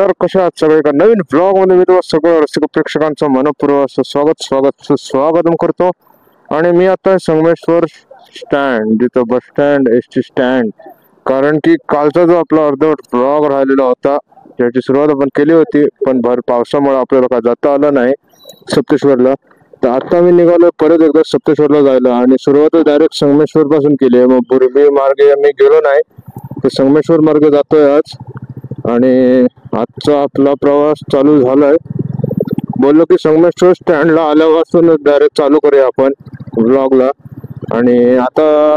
तर कशा आहात सगळे का नवीन ब्लॉग मध्ये मी तुम्हाला सगळं रसिक प्रेक्षकांचं मनपूर्वक असं स्वागतम करतो. आणि मी आता संगमेश्वर स्टँड, जिथं बस स्टँड, एसटी स्टँड, कारण की कालचा जो आपला अर्धवट ब्लॉग राहिलेला होता त्याची सुरुवात आपण केली होती, पण भर पावसामुळे आपल्याला काय जाता आलं नाही सप्तेश्वरला. तर आता मी निघालो परत एकदा सप्तेश्वरला जायला, आणि सुरुवात डायरेक्ट संगमेश्वर पासून केली आहे. मग बुरबी मार्गे मी गेलो नाही, तर संगमेश्वर मार्गे जातोय आज. आणि आजचा आपला प्रवास चालू झालाय. बोललो की संगमेश्वर स्टँडला आल्यापासून डायरेक्ट चालू करूया आपण व्लॉगला. आणि आता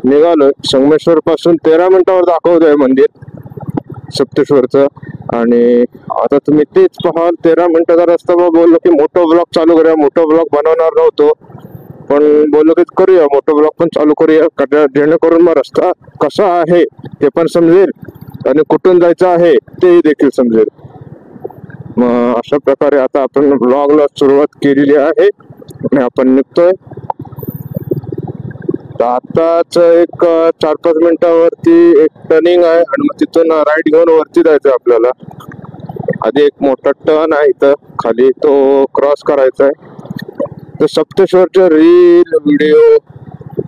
निघालोय. संगमेश्वर पासून 13 मिनिटावर दाखवतोय मंदिर सप्तेश्वरचं. आणि आता तुम्ही तेच पाहाल 13 मिनिटाचा रस्ता. मग बोललो की मोठं ब्लॉग चालू करूया. मोठं ब्लॉग बनवणार नव्हतो, पण बोललो की करूया मोठं ब्लॉग पण चालू करूया, जेणेकरून मग रस्ता कसा आहे ते पण समजेल आणि कुठून जायचं आहे ते देखील समजेल. मग अशा प्रकारे आता आपण ब्लॉगला सुरुवात केलेली आहे आणि आपण निघतोय. आताच एक 4-5 मिनिटावरती एक टर्निंग आहे, आणि मग तिथून राईट घेऊन वरती जायचं आपल्याला. आधी एक मोठा टर्न आहे इथं खाली, तो क्रॉस करायचा आहे. तर सप्तेश्वरचे रील व्हिडिओ,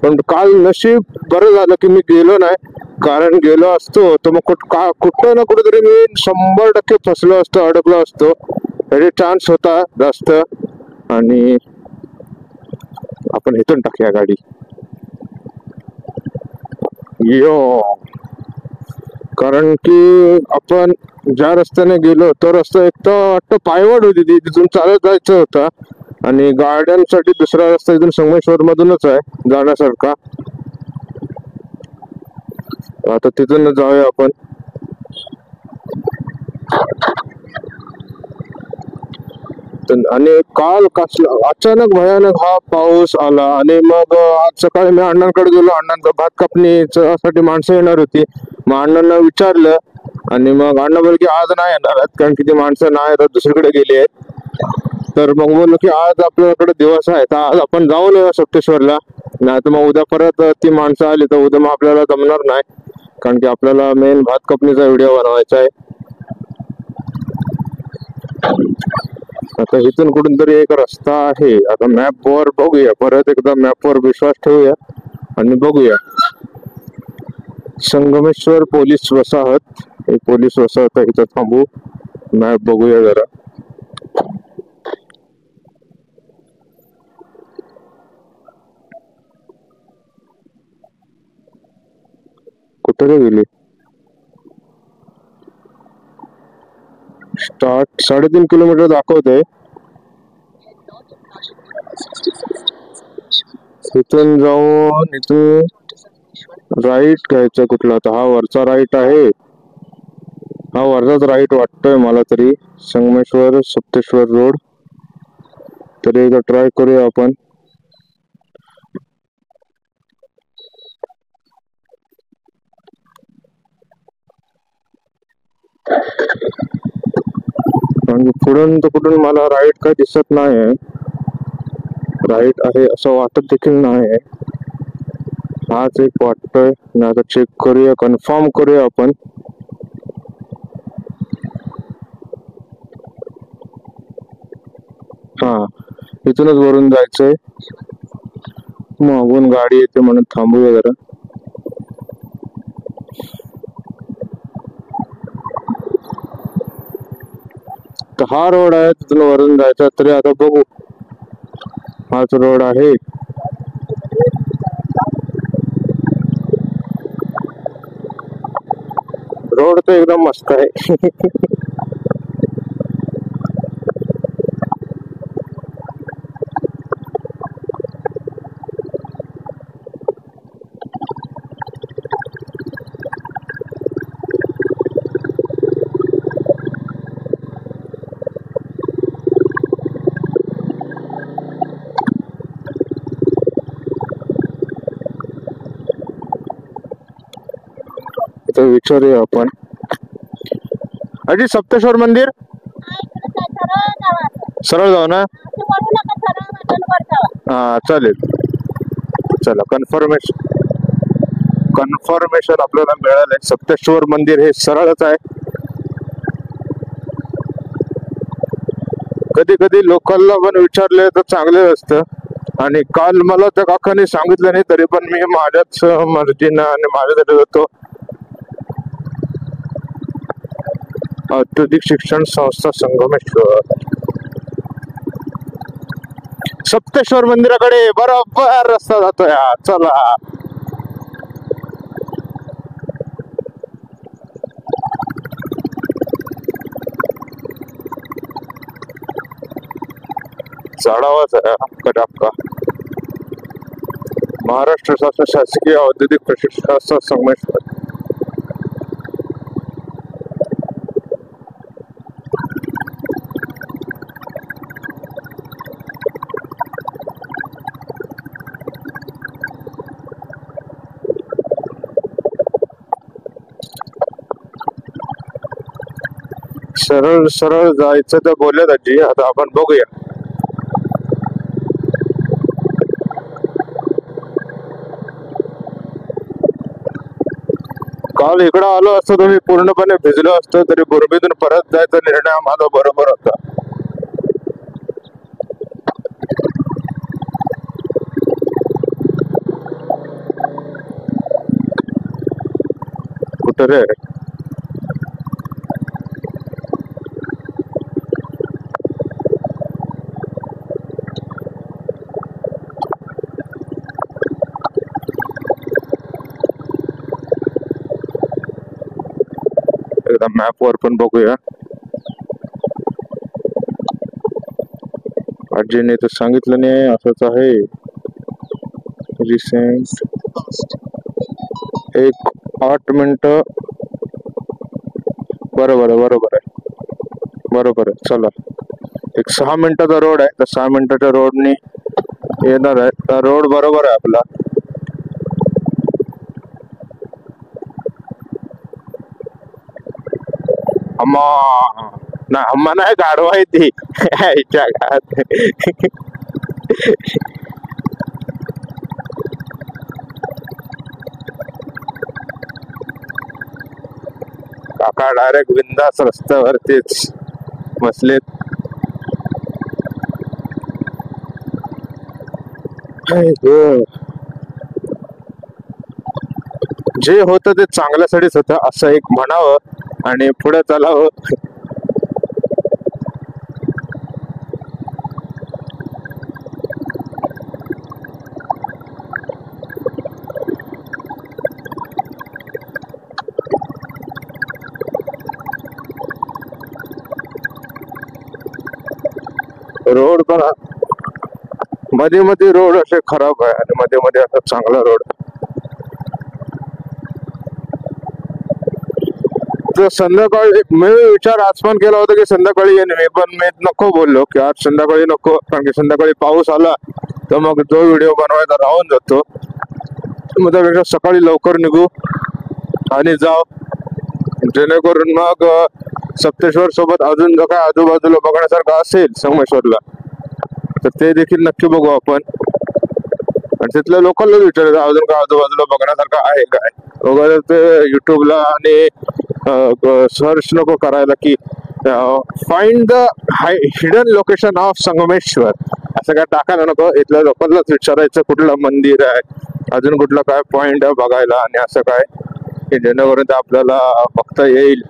पण काल नशीब बरं झालं की मी गेलो नाही, कारण गेलो असतो तर मग कुठं ना कुठेतरी मी 100% फसलो असतो, अडकलो असतो. तरी चान्स होता जास्त. आणि आपण इथून टाकूया गाडी. कारण की आपण ज्या रस्त्याने गेलो तो रस्ता एक तर वाटतं पायवाट होती, ती तिथून चालत जायचं होता. आणि गाड्यांसाठी दुसरा रस्ता इथून संगमेश्वर मधूनच आहे जाण्यासारखा. आता तिथून जाऊया आपण. आणि काल अचानक भयानक हा पाऊस आला, आणि मग आज सकाळी मी अण्णांकडे गेलो. अण्णांचं भात कापणीसाठी माणसं येणार होती. मग अण्णांना विचारलं, आणि मग अण्णा बोल की आज नाही येणार आहेत, कारण की ती माणसं नाही तर दुसरीकडे गेली आहेत. तर मग बोललो की आज आपल्याकडे दिवस आहे तर आज आपण जाऊन येऊया सप्तेश्वरला. नाही तर मग उद्या परत ती माणसं आली तर उद्या मग आपल्याला जमणार नाही, कारण की आपल्याला मेन भात कापणीचा व्हिडिओ बनवायचा आहे. आता इथून कुठून तरी एक रस्ता आहे. आता मॅपवर बघूया, परत एकदा मॅपवर विश्वास ठेवूया आणि बघूया. संगमेश्वर पोलीस वसाहत, हे पोलीस वसाहत आहे. इथं थांबू, मॅप बघूया जरा. कुठे गेली? स्टार्ट 3.5 किलोमीटर दाखवते. इथून जाऊन इथून राईट घ्यायचं कुठला. तर हा वरचा राईट आहे, हा वरचाच राईट वाटतोय मला तरी. संगमेश्वर सप्तेश्वर रोड. तरी एकदा ट्राय करूया आपण. आणि पुढून तर कुठून मला राईट काय दिसत नाही आहे. राईट आहे असं वाटत देखील नाही. हाच एक वाटतोय. आता चेक करूया, कन्फर्म करूया आपण. हा, इथूनच वरून जायचंय. मागून गाडी येते म्हणून थांबूया जरा. तर हा रोड आहे, तिथून वरून जायचा. तरी आता बघू, हाच रोड आहे. रोड तर एकदम मस्त आहे. तर विचारूया आपण. अजी सप्तेश्वर मंदिर सरळ जाऊ ना. हा चालेल. चला, कन्फर्मेशन आपल्याला मिळालंय. सप्तेश्वर मंदिर हे सरळच आहे. कधी कधी लोकलला पण विचारले तर चांगले असतं. आणि काल मला त्या काकाने सांगितलं नाही, तरी पण मी माझ्याच मर्जीनं आणि माझ्यासाठी होतो. औद्योगिक शिक्षण संस्था संगमेश्वर, सप्तेश्वर मंदिराकडे बरोबर रस्ता जातोय. चला, चढावाच आहे कडापका. महाराष्ट्र शासन शासकीय औद्योगिक प्रशिक्षण संस्था संगमेश्वर. सरळ सरळ जायचं तर बोलल्यात आजी. आता आपण बघूया. काल इकडं आलो असतो तर मी पूर्णपणे भिजलो असतो, तरी बुरबीतून परत जायचा निर्णय माझा बरोबर होता. कुठं रे? एकदा मॅप वर पण बघूया. आजीने तर सांगितलं नाही, असंच आहे. Recent 8 minute. बरोबर आहे. चला, 6 मिनिटाचा रोड आहे. तर 6 मिनिटाच्या रोडने येणार आहे. रोड बरोबर आहे आपला. अम्मा नाही, गाढवा आहे ती जगात. काका डायरेक्ट बिंदास रस्त्यावरतीच बसलेत. जे होतं ते चांगल्यासाठीच होतं असं एक म्हणावं आणि पुढे चालावं. रोड पण मध्ये मध्ये रोड असे खराब आहे आणि मध्ये मध्ये असा चांगला रोड. तर संध्याकाळी मी विचार आज पण केला होता की संध्याकाळी येईन मी, पण मी नको बोललो की आज संध्याकाळी नको, कारण की संध्याकाळी पाऊस आला तर मग जो व्हिडिओ बनवायचा राहून जातो. मग त्यापेक्षा सकाळी लवकर निघू आणि जाऊ, जेणेकरून मग सप्तेश्वर सोबत अजून जो काय आजूबाजूला बघण्यासारखं असेल संगमेश्वरला तर ते देखील नक्की बघू आपण. आणि तिथल्या लोकांना विचारायचं अजून काय आजूबाजूला बघण्यासारखं आहे काय वगैरे. ते युट्यूबला आणि सर्च नको करायला की find the hidden location of Sangameshwar असं काय टाकायला नको. इथल्या लोकांनाच विचारायचं कुठलं मंदिर आहे, अजून कुठलं काय पॉइंट आहे बघायला आणि असं काय, की जेणेकरून ते आपल्याला बघता येईल.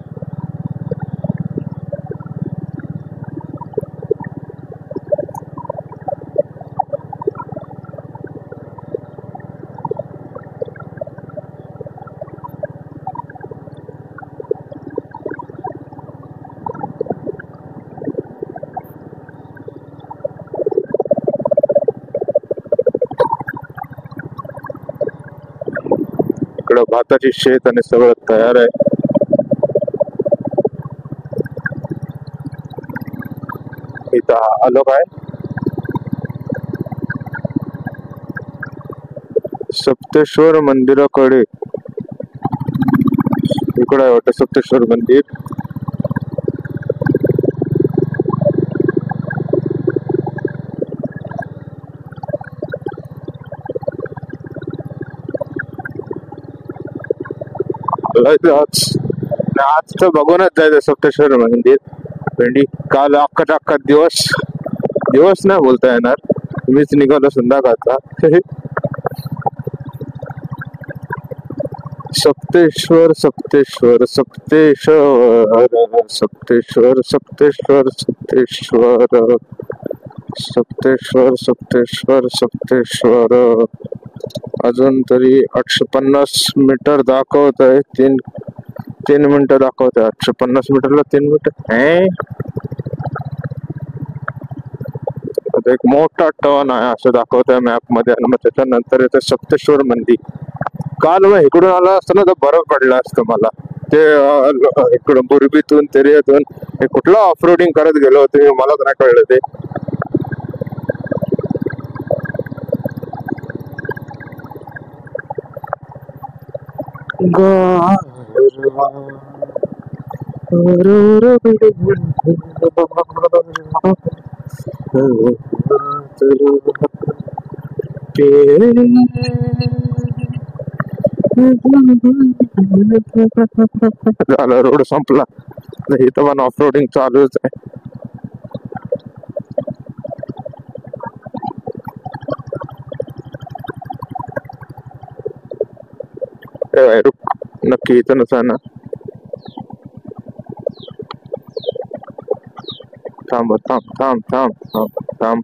इकडं भाताची शेत आणि सगळं तयार आहे. इथं आलो काय सप्तेश्वर मंदिराकडे. इकडं आहे वाटतं सप्तेश्वर मंदिर. आज तर बघूनच जायचं सप्तेश्वर मंदिर. भेंडी काल अख्खा दिवस नाही बोलता येणार, मीच निघालो संध्याकाळचा. सप्तेश्वर सप्तेश्वर सप्तेश्वर सप्तेश्वर सप्तेश्वर सप्तेश्वर सप्तेश्वर सप्तेश्वर सप्तेश्वर. अजून तरी 850 मीटर दाखवत आहे. 3 मिनिटं दाखवत आहे. 850 मीटरला 3 मिनिटं. एक मोठा टर्न आहे असं दाखवत आहे मॅप मध्ये. आणि मग त्याच्यानंतर येतं सप्तेश्वर मंदिर. काल मग इकडून आला असतं ना तर बरं पडलं असतं मला. ते इकडं बुरबीतून तेरियातून हे कुठलं ऑफरोडिंग करत गेलो होते मला तर नाही कळलं ते. झालं रोड संपला. इथं पण ऑफ रोडिंग चालूच आहे. नक्की इथं नसा ना. थांब थांब थांब थांब थांब थांब.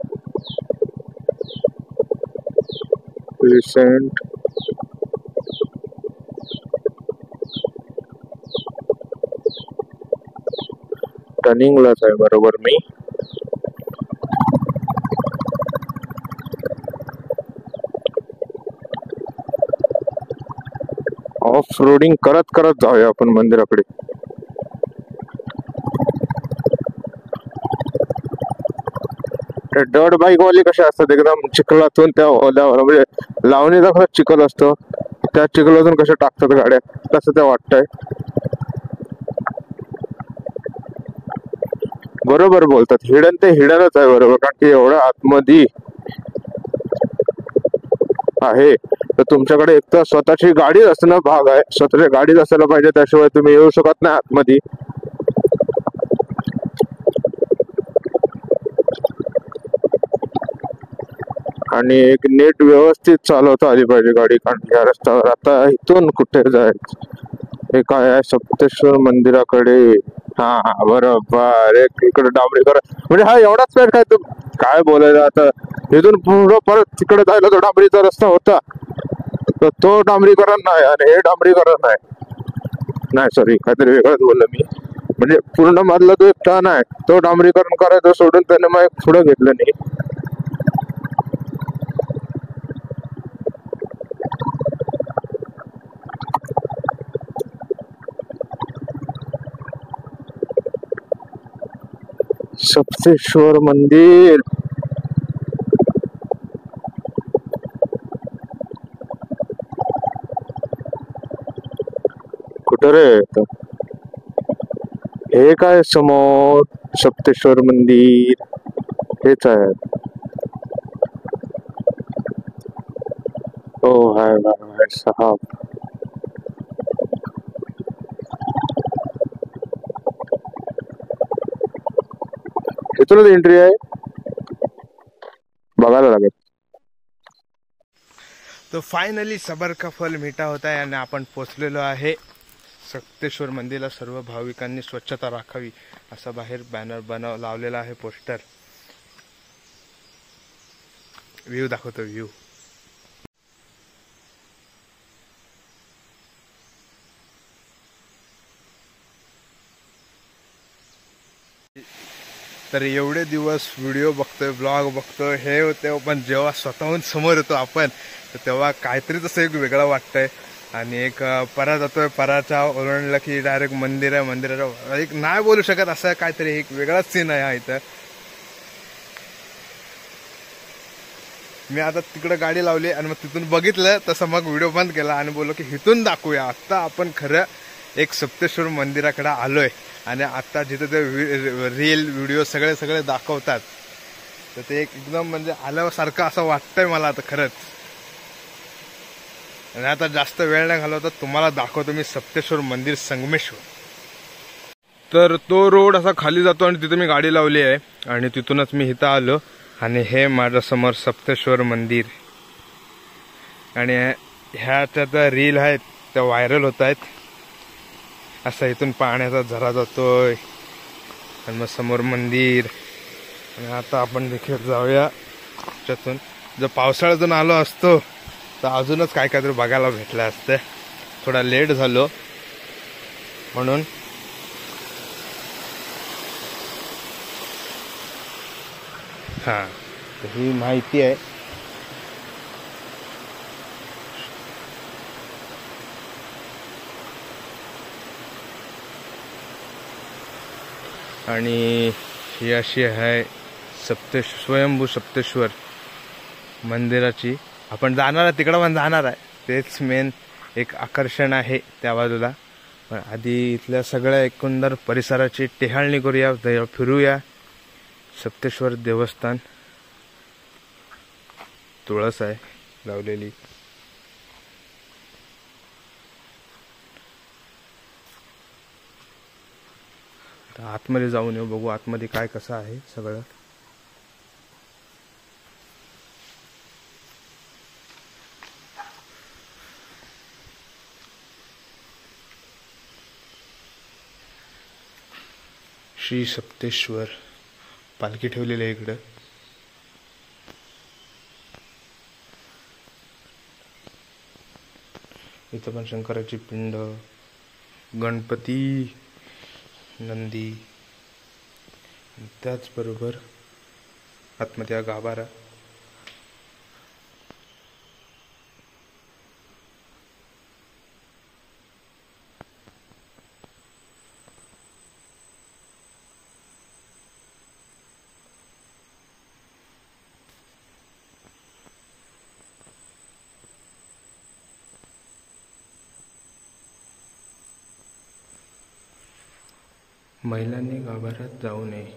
रिसेंट टर्निंगलाच आहे बरोबर मी. ऑफ रोडिंग करत करत जाऊया आपण मंदिराकडे. डर्ट बाईक वाले कसे असतात एकदम चिखलातून त्या ओल्यावर, म्हणजे लावणीचा कसा चिखल असतो त्या चिखलातून कशा टाकतात गाड्या, तसं ते वाटतंय. बरोबर बोलतात, हिडन ते हिडनच आहे बरोबर. कारण की एवढं आतमध्ये आहे तर तुमच्याकडे एक तर स्वतःची गाडी असणं भाग आहे. स्वतःची गाडीच असायला पाहिजे, त्याशिवाय तुम्ही येऊ शकत नाही आतमध्ये. आणि एक नीट व्यवस्थित चालवता आली पाहिजे गाडी. कारण या रस्त्यावर आता इथून कुठे जायचं. हे काय आहे सप्तेश्वर मंदिराकडे. हा बरोबर. एक इकडे डांबरीकरण, म्हणजे हा एवढाच पेट काय तू काय बोलायला. आता इथून पुढं परत तिकडे जायला तो डांबरीचा रस्ता होता तर तो डांबरीकरण नाही आणि हे डांबरीकरण नाही. सॉरी काहीतरी वेगळंच बोललो मी. म्हणजे पूर्ण मधला जो एक टर्न आहे तो डांबरीकरण करायचं सोडून त्याने मग पुढे घेतलं नाही. सप्तेश्वर मंदिर कुठं रे. हे काय समोर सप्तेश्वर मंदिर हेच आहे. हो हाय साहब. इथूनच एंट्री आहे, बघायला लागेल. तो फायनली सबर का फल मीठा होता है आणि आपण पोचलेलो आहे सप्तेश्वर मंदिराला. सर्व भाविकांनी स्वच्छता राखावी असा बाहेर बॅनर लावलेला आहे, पोस्टर. व्ह्यू दाखवतो, व्ह्यू. तर एवढे दिवस व्हिडिओ बघतोय, ब्लॉग बघतोय, हे होते, पण जेव्हा स्वतःहून समोर येतो आपण तर तेव्हा काहीतरी तसं एक वेगळं वाटतंय. आणि एक परा जातोय, पराच्या ओरडलं की डायरेक्ट मंदिर आहे. मंदिराचा एक नाही बोलू शकत असं काहीतरी एक वेगळाच सीन आहे हा इथं. मी आता तिकडे गाडी लावली आणि मग तिथून बघितलं तसं मग व्हिडिओ बंद केला आणि बोललो की इथून दाखवूया. आत्ता आपण खरं एक सप्तेश्वर मंदिराकडे आलोय आणि आता जिथे ते रील व्हिडिओ सगळे दाखवतात तर ते एकदम म्हणजे आल्यासारखं असं वाटतंय मला आता खरंच. आणि आता जास्त वेळ नाही घालवता तुम्हाला दाखवतो मी सप्तेश्वर मंदिर संगमेश्वर. तर तो रोड असा खाली जातो आणि तिथे मी गाडी लावली आहे आणि तिथूनच मी इथं आलो. आणि हे माझ्यासमोर सप्तेश्वर मंदिर. आणि ह्याच्या त्या रील आहेत त्या व्हायरल होत आहेत. असा इथून पाण्याचा झरा जातोय आणि मग समोर मंदिर. आणि आता आपण देखील जाऊया त्यातून. जर पावसाळ्यातून आलो असतो तर अजूनच काय काहीतरी बघायला भेटलं असतं. थोडा लेट झालो म्हणून. हां, ही माहिती आहे. आणि ही अशी आहे स्वयंभू सप्तेश्वर मंदिराची. आपण जाणार आहे तिकडं पण जाणार आहे. तेच मेन एक आकर्षण आहे त्या बाजूला. पण आधी इथल्या सगळ्या एकंदर परिसराची टेहाळणी करूया, फिरूया. सप्तेश्वर देवस्थान, तुळस आहे लावलेली. आतमध्ये जाऊन येऊ, बघू आतमध्ये काय कसं आहे सगळं. श्री सप्तेश्वर पालखी ठेवलेली आहे इकडं. इथं पण शंकराची पिंड, गणपती, नंदी, त्याचबरोबर आतमध्ये हा गाभारा. महिलांनी गाभाऱ्यात जाऊ नये.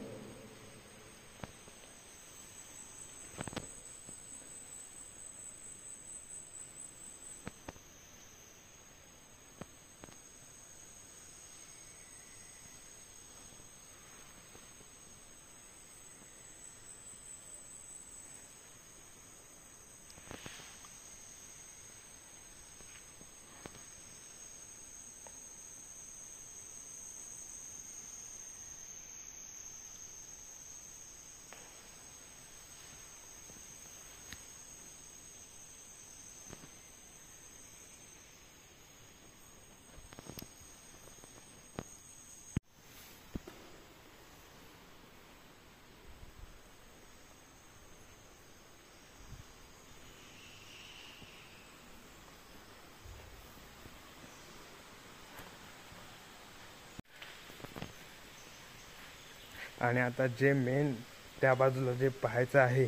आणि आता जे मेन त्या बाजूला जे पाहायचं आहे,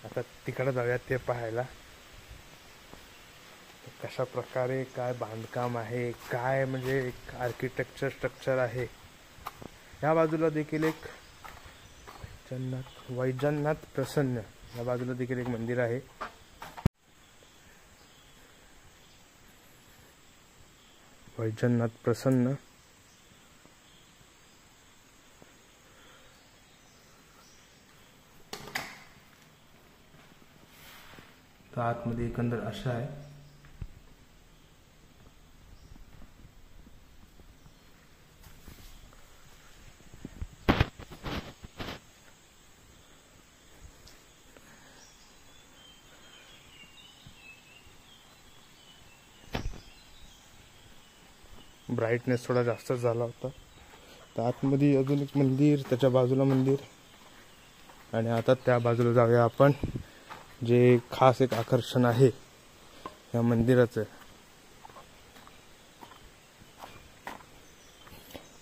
आता तिकडे जाऊया ते पाहायला. कशा प्रकारे काय बांधकाम आहे, काय म्हणजे आर्किटेक्चर स्ट्रक्चर आहे. या बाजूला देखील एक वैजनाथ प्रसन्न, या बाजूला देखील एक मंदिर आहे. वैजनाथ प्रसन्न. तर आतमध्ये एकंदर अशा आहे. ब्राईटनेस थोडा जास्त झाला होता. तर आतमध्ये अजून एक मंदिर, त्याच्या बाजूला मंदिर. आणि आता त्या बाजूला जाऊया आपण. जे खास एक आकर्षण आहे या मंदिराचं.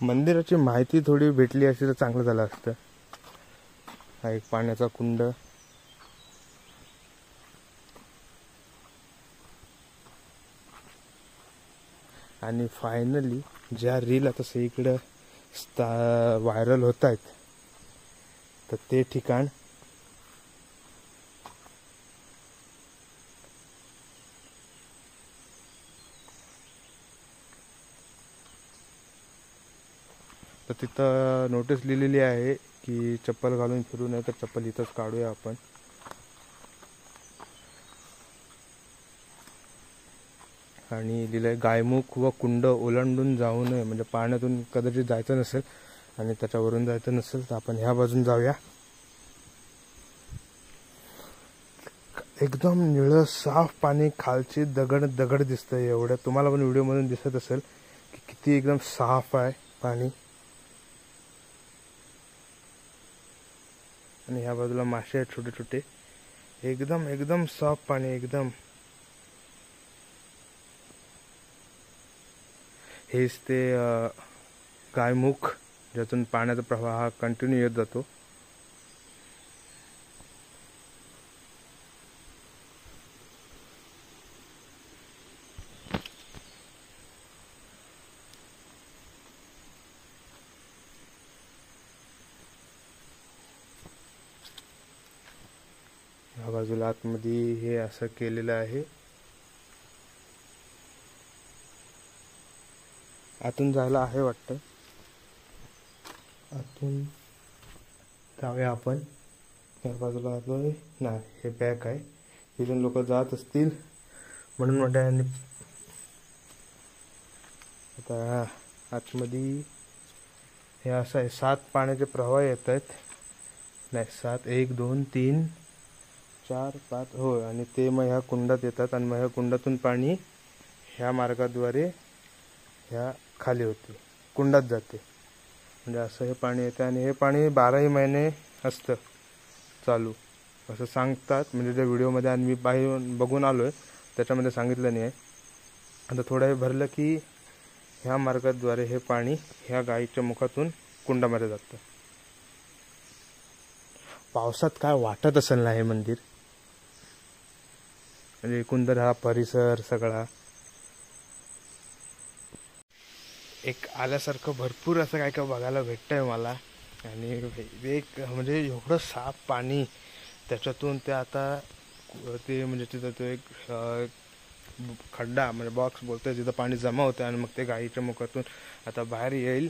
मंदिराची माहिती थोडी भेटली असती तर चांगलं झालं असतं. हा एक पाण्याचा कुंड. आणि फायनली ज्या रील आता सगळीकडे व्हायरल होत आहेत, तर ते ठिकाण तर तिथं नोटीस लिहिलेली आहे की चप्पल घालून फिरू नये, तर चप्पल इथंच काढूया आपण. आणि लिहिलंय गायमुख व कुंड ओलांडून जाऊ नये, म्हणजे पाण्यातून कदाचित जायचं नसेल आणि त्याच्यावरून जायचं नसेल तर आपण ह्या बाजून जाऊया. एकदम निळं साफ पाणी, खालची दगड दगड दिसतंय. एवढं तुम्हाला पण व्हिडिओमधून दिसत असेल की किती एकदम साफ आहे पाणी. आणि ह्या बाजूला मासे आहेत छोटे छोटे. एकदम एकदम साफ पाणी एकदम. हेच ते गायमुख, ज्यातून पाण्याचा प्रवाह हा कंटिन्यू येत जातो. ह्या बाजूला आतमध्ये हे असं केलेलं आहे. आतून जायला आहे वाटतं. आतून जाऊया आपण. या बाजूला आलोय ना, हे बॅक आहे. इथून लोक जात असतील म्हणून म्हणते. आणि आता आतमध्ये हे असं आहे, 7 पाण्याचे प्रवाह येत आहेत. नाही 7, 1 2 3 4 5 हो. आणि ते मग ह्या कुंडात येतात आणि मग ह्या कुंडातून पाणी ह्या मार्गाद्वारे ह्या खाली होते, कुंडात जाते. म्हणजे असं हे पाणी येतं. आणि हे पाणी 12ही महिने असतं चालू असं सांगतात. म्हणजे त्या व्हिडिओमध्ये आणि मी बाहेर बघून आलो आहे त्याच्यामध्ये सांगितलं नाही आहे. आता थोडं हे भरलं की ह्या मार्गाद्वारे हे पाणी ह्या गाईच्या मुखातून कुंडामध्ये जातं. पावसात काय वाटत असेल ना हे मंदिर. म्हणजे एकंदर हा परिसर सगळा एक आल्यासारखं भरपूर असं काय काय बघायला भेटतंय मला. आणि एक म्हणजे एवढं साफ पाणी त्याच्यातून ते आता ते म्हणजे तिथं तो एक खड्डा म्हणजे बॉक्स बोलतोय, तिथं पाणी जमा होतं आणि मग ते गाईच्या मुखातून आता बाहेर येईल.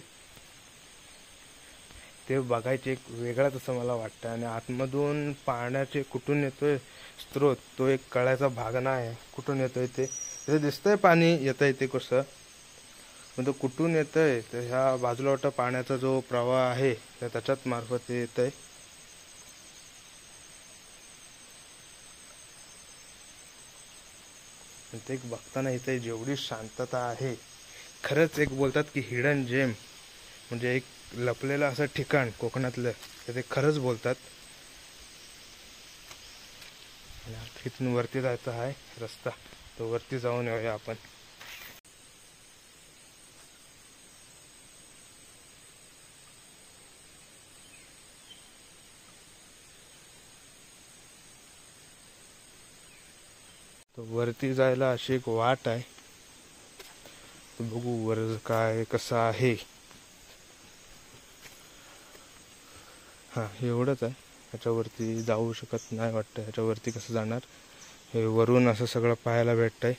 ते बघायचे एक वेगळाच असं मला वाटतं. आणि आतमधून पाण्याचे कुठून येतोय स्त्रोत तो एक कळायचा भाग नाही. कुठून येतोय ते दिसतंय पाणी येतंय ते कसं, पण तो कुठून येतंय तर ह्या बाजूला वाटतं पाण्याचा जो प्रवाह आहे तर त्याच्यात मार्फत ते येतंय. ते एक बघताना इथे जेवढी शांतता आहे, खरंच एक बोलतात की हिडन जेम, म्हणजे एक लपलेलं असं ठिकाण कोकणातलं, तर ते खरंच बोलतात. इथून वरती जायचा आहे रस्ता, तो वरती जाऊन येऊया आपण. तो वरती जायला अशी एक वाट आहे. बघू वर काय कसं आहे. हा एवढंच आहे. ह्याच्यावरती जाऊ शकत नाही वाटतं. ह्याच्यावरती कसं जाणार, हे वरून असं सगळं पाहायला भेटतंय.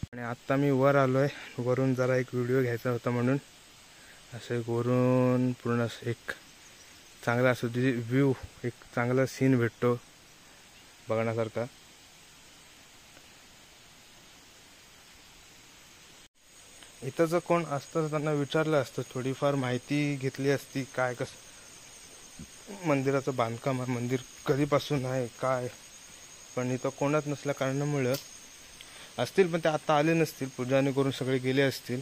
आणि आत्ता मी वर आलोय. वरून जरा एक व्हिडिओ घ्यायचा होता म्हणून असं एक वरून पूर्ण एक चांगला असं व्ह्यू, एक चांगला सीन भेटतो बघण्यासारखा. इथं जर कोण असतं त्यांना विचारलं असतं, थोडीफार माहिती घेतली असती काय कसं मंदिराचं बांधकाम आहे, मंदिर कधीपासून आहे काय. पण इथं कोणाच नसल्या कारणामुळं असतील, पण ते आता आले नसतील, पूजाने करून सगळे गेले असतील.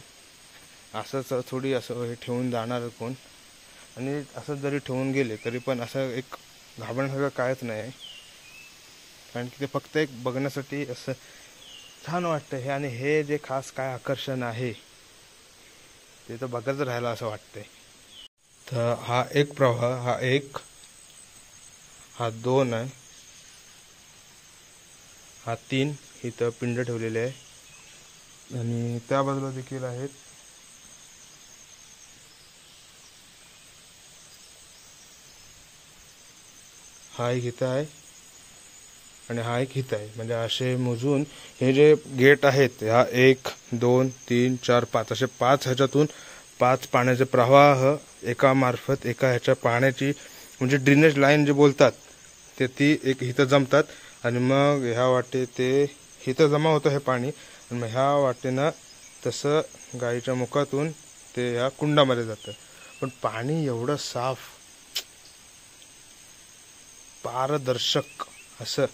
असंच थोडी असं हे ठेवून जाणार कोण. आणि असं जरी ठेवून गेले तरी पण असं एक घाबरण्यासारखं कायच नाही आहे. कारण की ते फक्त एक बघण्यासाठी असं छान वाटतं हे. आणि हे जे खास काय आकर्षण आहे ते तर बघत राहायला असं वाटतंय. तर हा एक प्रवाह, हा एक, हा 2 आहे, हा 3. इथं पिंड ठेवलेले आहे आणि त्या बाजूला देखील आहेत. हा एक इथं आहे आणि हा एक हित आहे. म्हणजे असे मोजून हे जे गेट आहेत ह्या 1 2 3 4 5 असे 5 ह्याच्यातून 5 पाण्याचे प्रवाह एका मार्फत एका ह्याच्या पाण्याची म्हणजे ड्रेनेज लाईन जे बोलतात ते ती एक हिथं जमतात आणि मग ह्या वाटे ते हिथं जमा होतं हे पाणी आणि मग ह्या वाटेनं तसं गाईच्या मुखातून ते ह्या कुंडामध्ये जातं. पण पाणी एवढं साफ पारदर्शक असं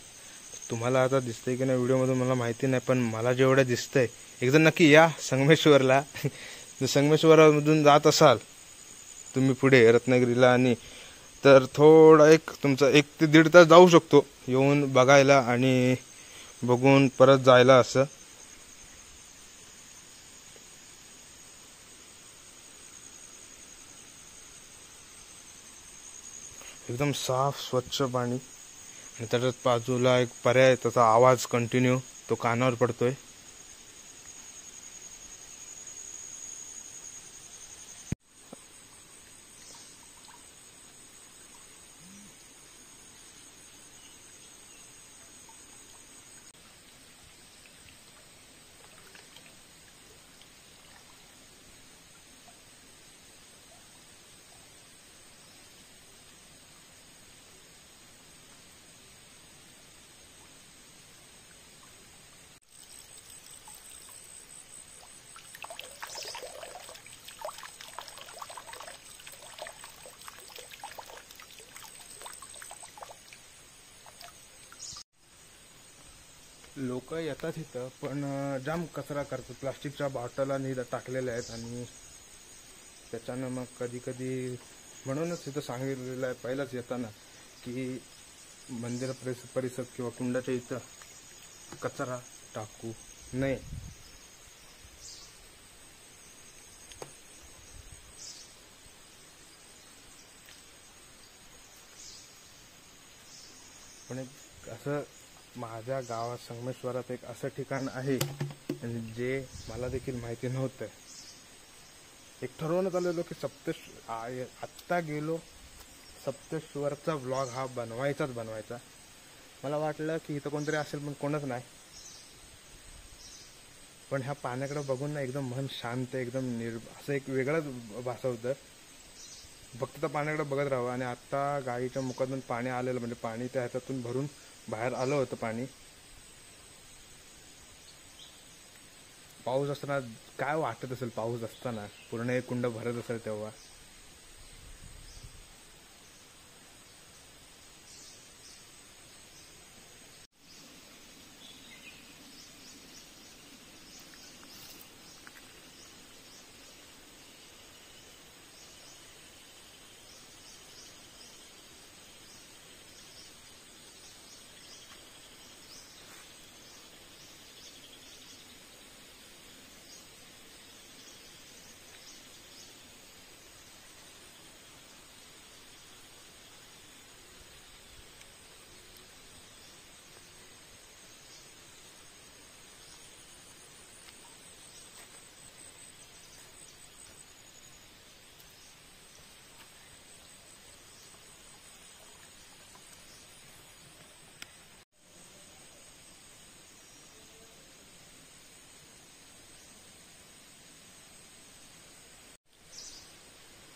तुम्हाला आता दिसतंय की नाही व्हिडिओमधून मला माहिती नाही, पण मला जेवढं दिसतंय एकदा नक्की या संगमेश्वरला. जर संगमेश्वरामधून जात असाल तुम्ही पुढे रत्नागिरीला आणि तर थोडा एक तुमचा 1 ते 1.5 तास जाऊ शकतो येऊन बघायला आणि बघून परत जायला असं. एकदम साफ स्वच्छ पाणी आणि त्याच्यात बाजूला एक पर्याय त्याचा आवाज कंटिन्यू तो कानावर पडतोय. लोक येतात इथं पण जाम कचरा करतात. प्लास्टिकच्या बॉटला टाकलेल्या आहेत आणि त्याच्यानं मग कधी कधी म्हणूनच इथं सांगितलेलं आहे पहिलाच येताना की मंदिर परिसर किंवा कुंडाच्या इथं कचरा टाकू नये. पण एक असं माझ्या गावात संगमेश्वरात एक असं ठिकाण आहे जे मला देखील माहिती नव्हतं. एक ठरवण्यात आलेलो की आत्ता गेलो सप्तेश्वरचा व्लॉग हा बनवायचा. मला वाटलं की इथं कोणतरी असेल पण कोणच नाही. पण ह्या पाण्याकडे बघून ना एकदम मन शांत एकदम असं एक वेगळंच भासवतं. फक्त त्या पाण्याकडे बघत राहावं. आणि आत्ता गाईच्या मुखातून पाणी आलेलं म्हणजे पाणी त्या ह्याच्यातून भरून बाहेर आलं होतं पाणी. पाऊस असताना काय वाटत असेल पाऊस असताना पूर्ण एक कुंड भरत असेल तेव्हा.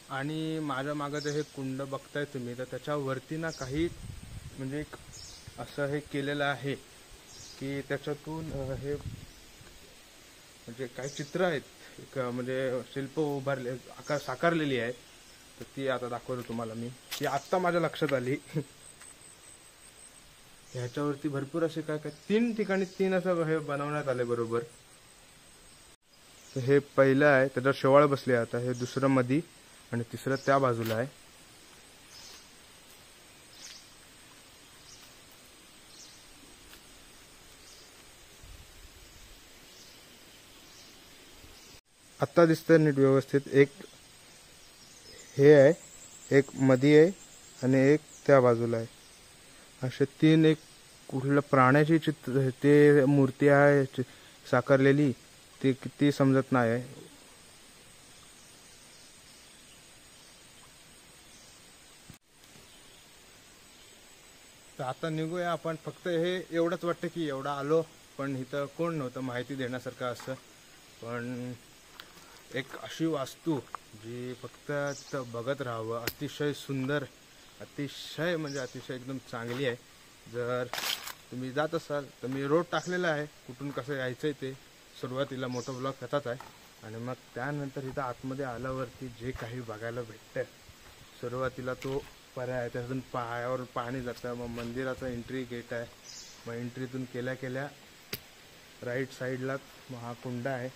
आणि माझ्या मागं जे हे कुंड बघताय तुम्ही तर त्याच्यावरती ना काही म्हणजे एक असं हे केलेलं आहे की त्याच्यातून हे म्हणजे काही चित्र आहेत एक म्हणजे शिल्प उभारले साकारलेली आहेत. तर ती आता दाखवतो तुम्हाला मी. ती आत्ता माझ्या लक्षात आली. ह्याच्यावरती भरपूर असे काय 3 ठिकाणी 3 असं हे बनवण्यात आले बरोबर. हे पहिलं आहे त्याच्यावर शेवाळ बसले आता. हे दुसरं मधी आणि तिसरं त्या बाजूला आहे. आता दिसतंय नीट व्यवस्थित. एक हे आहे एक मधी आहे आणि एक त्या बाजूला आहे. असे 3 एक कुठल्या प्राण्याची चित्र ते मूर्ती आहे साकारलेली ती किती समजत नाही. तर आता निघूया आपण. फक्त हे एवढंच वाटतं की एवढं आलो, पण इथं कोण नव्हतं माहिती देण्यासारखं असं. पण एक अशी वास्तू जी फक्त तिथं बघत राहावं, अतिशय सुंदर, अतिशय म्हणजे अतिशय एकदम चांगली आहे. जर तुम्ही जात असाल तर मी रोड टाकलेला आहे कुठून कसं यायचं आहे ते. सुरुवातीला मोठा ब्लॉग त्याचाच आहे, आणि मग त्यानंतर इथं आतमध्ये आल्यावरती जे काही बघायला भेटतं, सुरुवातीला तो पर्याय आहे, त्यातून पायावर पाणी जातं. मग मंदिराचा एंट्री गेट आहे, मग एंट्रीतून केल्या केल्या राईट साईडला हा कुंड आहे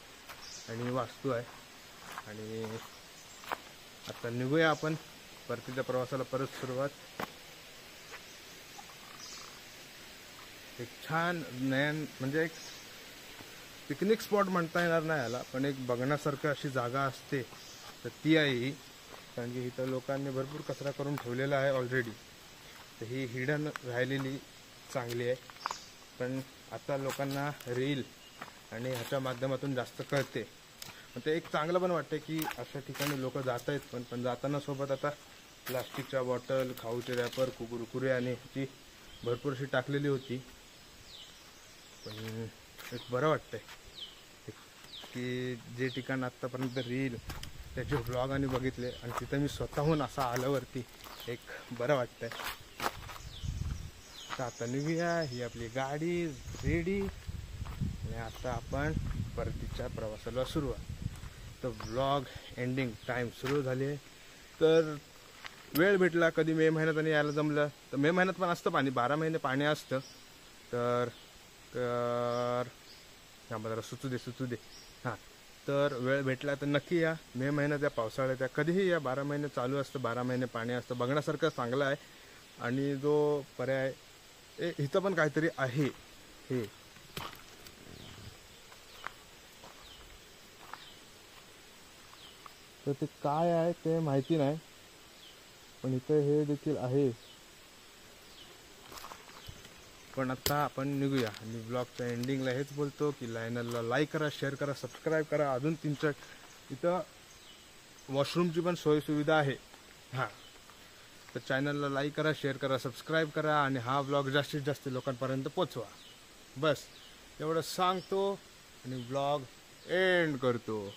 आणि वास्तू आहे. आणि आता निघूया आपण परतीच्या प्रवासाला परत सुरुवात. एक छान नयन म्हणजे एक पिकनिक स्पॉट म्हणता येणार नाही याला, पण एक बघण्यासारखं अशी जागा असते तर ती आहे ही. कारण की इथं लोकांनी भरपूर कचरा करून ठेवलेला आहे ऑलरेडी, तर ही हिडन राहिलेली चांगली आहे. पण आता लोकांना रील आणि ह्याच्या माध्यमातून जास्त कळते. ते एक चांगलं पण वाटतं की अशा ठिकाणी लोक जात आहेत. पण जाताना सोबत आता प्लास्टिकच्या बॉटल, खाऊचे रॅपर, कुरकुरे आणि ह्याची भरपूरशी टाकलेली होती. पण एक बरं वाटतंय की जे ठिकाण आत्तापर्यंत रील त्याचे व्लॉग आणि बघितले, आणि तिथं मी स्वतःहून असा आल्यावरती एक बरं वाटतंय. तर आता निघूया, ही आपली गाडी रेडी, आणि आता आपण परतीच्या प्रवासाला सुरुवात. तर व्लॉग एंडिंग टाईम सुरू झाले. तर वेळ भेटला कधी मे महिन्यात आणि यायला जमलं तर मे महिन्यात पण असतं पाणी, 12 महिने पाणी असतं. तर जरा सुचू दे हां. तर वेळ भेटला तर नक्की या. मे महिन्यात या, पावसाळ्यात या, कधीही या. 12 महिने चालू असतं, 12 महिने पाणी असतं. बघण्यासारखं चांगलं आहे. आणि जो पर्याय इथं पण काहीतरी आहे हे, तर ते काय आहे ते माहिती नाही, पण इथं हे देखील आहे. पण आता आपण निघूया. आणि ब्लॉगच्या एंडिंगला हेच बोलतो की चॅनलला लाईक करा, शेअर करा, सबस्क्राईब करा. अजून तुमच्या इथं वॉशरूमची पण सोय सुविधा आहे. हां, तर चॅनलला लाईक करा, शेअर करा, सबस्क्राईब करा, आणि हा ब्लॉग जास्तीत जास्त लोकांपर्यंत पोचवा. बस एवढं सांगतो आणि ब्लॉग एंड करतो.